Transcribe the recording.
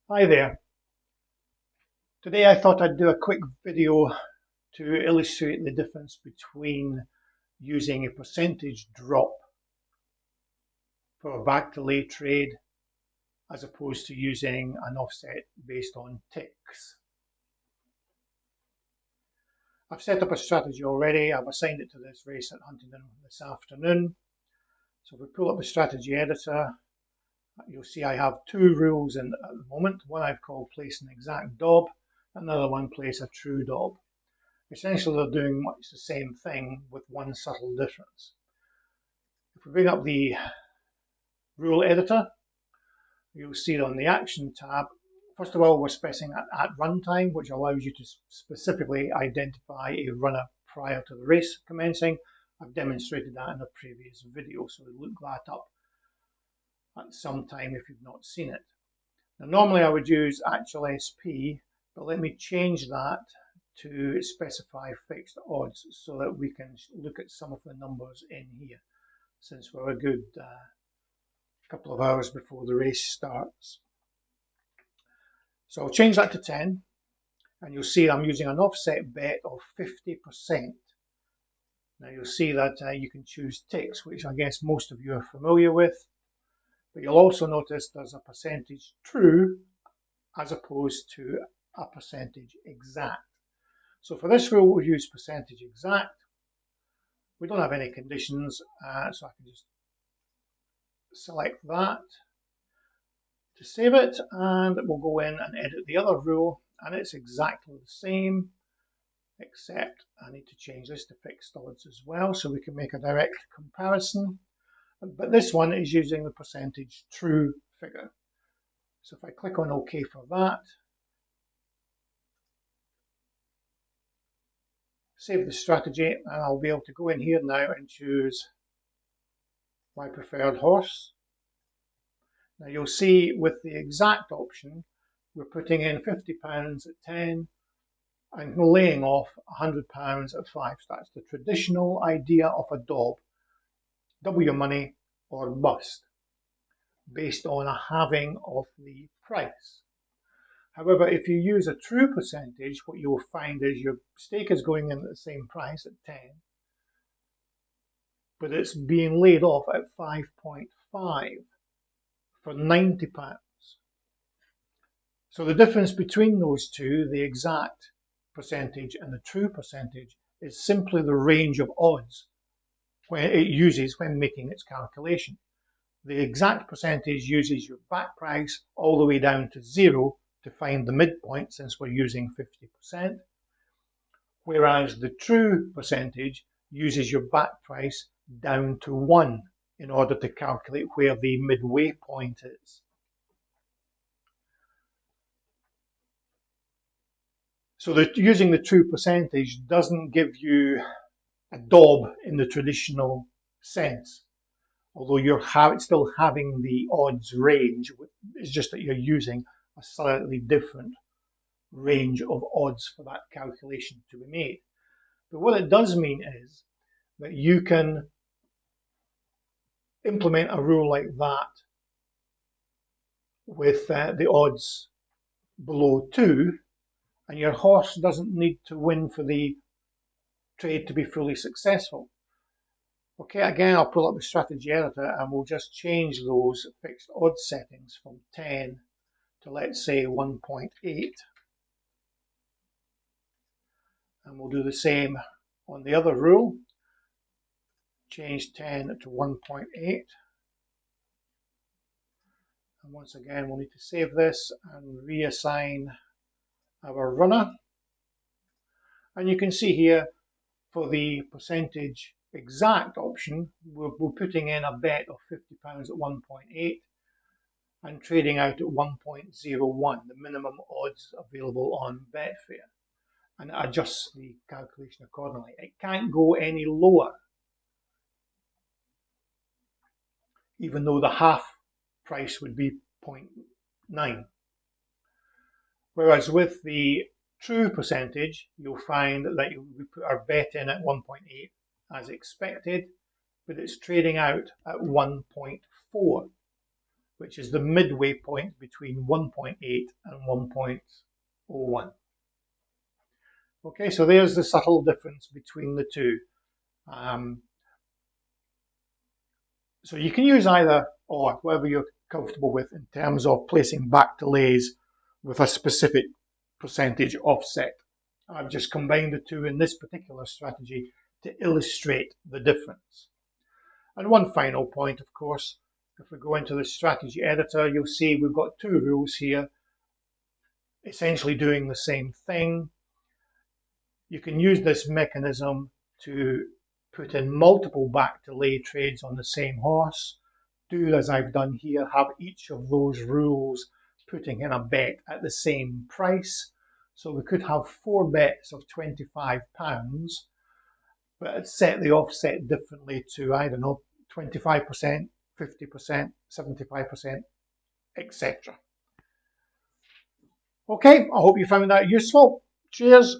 Hi there. Today I thought I'd do a quick video to illustrate the difference between using a percentage drop for a back delay trade as opposed to using an offset based on ticks. I've set up a strategy already. I've assigned it to this race at Huntingdon this afternoon. So if we pull up the strategy editor, you'll see I have two rules in at the moment. One I've called place an exact DOB, another one place a true DOB. Essentially, they're doing much the same thing with one subtle difference. If we bring up the rule editor, you'll see it on the action tab. First of all, we're specifying at runtime, which allows you to specifically identify a runner prior to the race commencing. I've demonstrated that in a previous video, so look that up at some time if you've not seen it. Now, normally I would use actual SP, but let me change that to specify fixed odds so that we can look at some of the numbers in here, since we're a good couple of hours before the race starts. So I'll change that to 10, and you'll see I'm using an offset bet of 50%. Now you'll see that you can choose ticks, which I guess most of you are familiar with, but you'll also notice there's a percentage true as opposed to a percentage exact. So for this rule, we'll use percentage exact. We don't have any conditions, so I can just select that to save it, and we'll go in and edit the other rule, and it's exactly the same, except I need to change this to fixed odds as well so we can make a direct comparison. But this one is using the percentage true figure. So if I click on OK for that, save the strategy, and I'll be able to go in here now and choose my preferred horse. Now you'll see with the exact option, we're putting in £50 at 10 and laying off £100 at 5. So that's the traditional idea of a DOB. Double your money or bust, based on a halving of the price. However, if you use a true percentage, what you'll find is your stake is going in at the same price at 10, but it's being laid off at 5.5 for £90. So the difference between those two, the exact percentage and the true percentage, is simply the range of odds when it uses when making its calculation. The exact percentage uses your back price all the way down to 0 to find the midpoint, since we're using 50%, whereas the true percentage uses your back price down to 1 in order to calculate where the midway point is. So that using the true percentage doesn't give you a DOB in the traditional sense, although you're still having the odds range. It's just that you're using a slightly different range of odds for that calculation to be made. But what it does mean is that you can implement a rule like that with the odds below 2, and your horse doesn't need to win for the trade to be fully successful. Okay, again, I'll pull up the strategy editor and we'll just change those fixed odds settings from 10 to, let's say, 1.8. And we'll do the same on the other rule. Change 10 to 1.8. And once again, we'll need to save this and reassign our runner. And you can see here for the percentage exact option, we're putting in a bet of £50 at 1.8 and trading out at 1.01, the minimum odds available on Betfair, and it adjusts the calculation accordingly. It can't go any lower, even though the half price would be 0.9. Whereas with the true percentage, you'll find that we put our bet in at 1.8 as expected, but it's trading out at 1.4. which is the midway point between 1.8 and 1.01. Okay, so there's the subtle difference between the two. So you can use either or, whatever you're comfortable with in terms of placing back delays with a specific percentage offset. I've just combined the two in this particular strategy to illustrate the difference. And one final point, of course, if we go into the strategy editor, you'll see we've got two rules here, essentially doing the same thing. You can use this mechanism to put in multiple back delay trades on the same horse. Do as I've done here, have each of those rules putting in a bet at the same price. So we could have 4 bets of £25, but set the offset differently to, I don't know, 25%, 50%, 75%, etc. Okay, I hope you found that useful. Cheers.